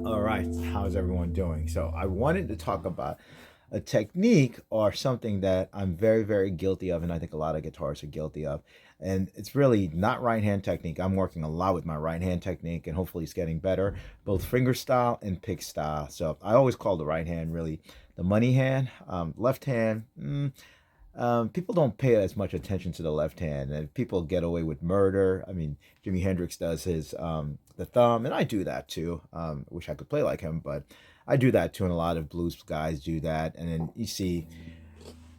All right, how's everyone doing? So I wanted to talk about a technique or something that I'm very, very guilty of, and I think a lot of guitarists are guilty of. And it's really not right hand technique. I'm working a lot with my right hand technique, and hopefully it's getting better, both finger style and pick style. So I always call the right hand really the money hand. Left hand, people don't pay as much attention to the left hand, and people get away with murder. I mean, Jimi Hendrix does his the thumb, and I do that too. Wish I could play like him, but I do that too, and a lot of blues guys do that. And then you see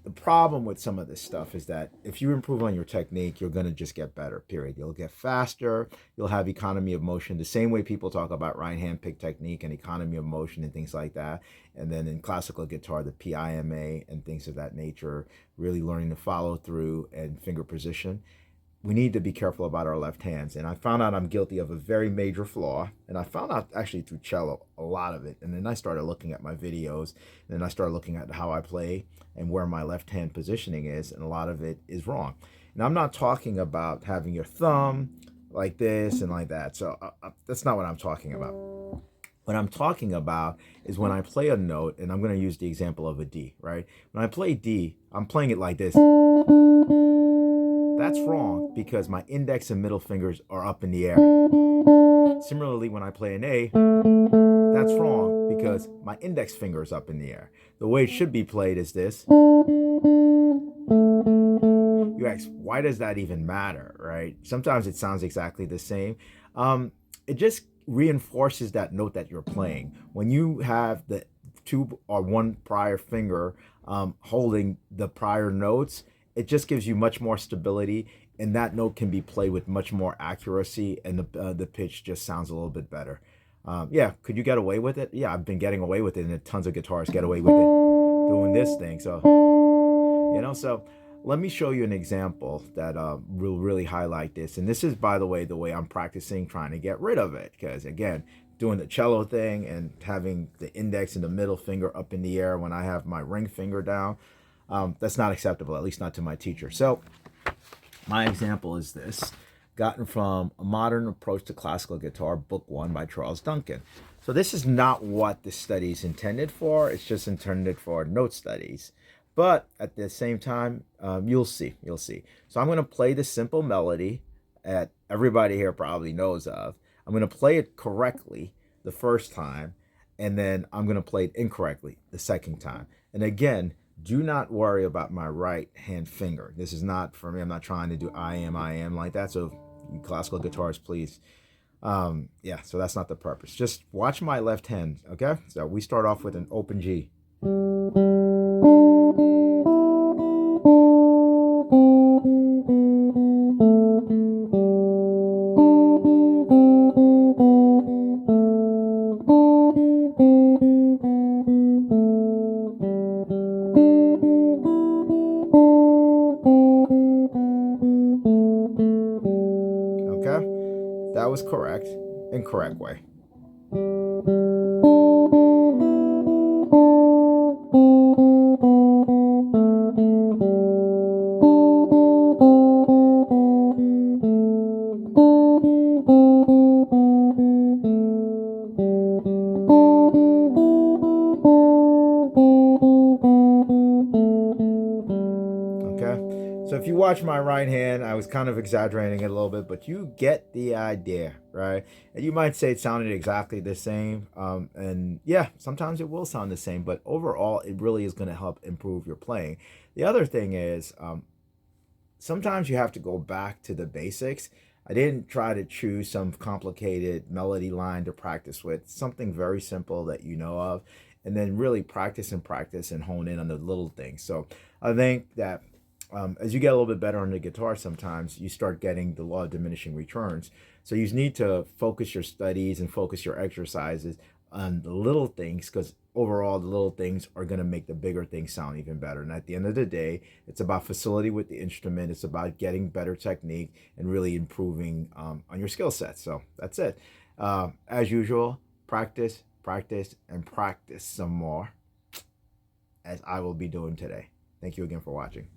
the problem with some of this stuff is that if you improve on your technique, you're going to just get better, period. You'll get faster. You'll have economy of motion, the same way people talk about right hand pick technique and economy of motion and things like that. And then in classical guitar, the PIMA and things of that nature, really learning to follow through and finger position. We need to be careful about our left hands. And I found out I'm guilty of a very major flaw. And I found out actually through cello a lot of it. And then I started looking at my videos, and then I started looking at how I play and where my left hand positioning is. And a lot of it is wrong. And I'm not talking about having your thumb like this and like that. So that's not what I'm talking about. What I'm talking about is when I play a note, and I'm going to use the example of a D, right? When I play D, I'm playing it like this. That's wrong because my index and middle fingers are up in the air. Similarly, when I play an A, that's wrong because my index finger is up in the air. The way it should be played is this. You ask, why does that even matter, right? Sometimes it sounds exactly the same. It just reinforces that note that you're playing. When you have the two or one prior finger holding the prior notes, it just gives you much more stability, and that note can be played with much more accuracy, and the pitch just sounds a little bit better. Yeah, could you get away with it? Yeah, I've been getting away with it, and tons of guitarists get away with it doing this thing. So, so let me show you an example that will really highlight this. And this is, by the way I'm practicing trying to get rid of it, because again, doing the cello thing and having the index and the middle finger up in the air when I have my ring finger down, that's not acceptable, at least not to my teacher. So my example is this, gotten from A Modern Approach to Classical Guitar, Book 1 by Charles Duncan. So this is not what this study is intended for. It's just intended for note studies. But at the same time, you'll see. So I'm going to play this simple melody that everybody here probably knows of. I'm going to play it correctly the first time, and then I'm going to play it incorrectly the second time. And again, do not worry about my right hand finger. This is not for me. I'm not trying to do I am like that. So you classical guitarists, please. Yeah, so that's not the purpose. Just watch my left hand, okay? So we start off with an open G. That was correct, incorrect way. So if you watch my right hand, I was kind of exaggerating it a little bit, but you get the idea, right? And you might say it sounded exactly the same. And yeah, sometimes it will sound the same, but overall, it really is going to help improve your playing. The other thing is, sometimes you have to go back to the basics. I didn't try to choose some complicated melody line to practice with, something very simple that you know of, and then really practice and hone in on the little things. So I think that as you get a little bit better on the guitar, sometimes you start getting the law of diminishing returns. So you need to focus your studies and focus your exercises on the little things, because overall the little things are going to make the bigger things sound even better. And at the end of the day, it's about facility with the instrument. It's about getting better technique and really improving on your skill set. So that's it. As usual, practice, practice, and practice some more, as I will be doing today. Thank you again for watching.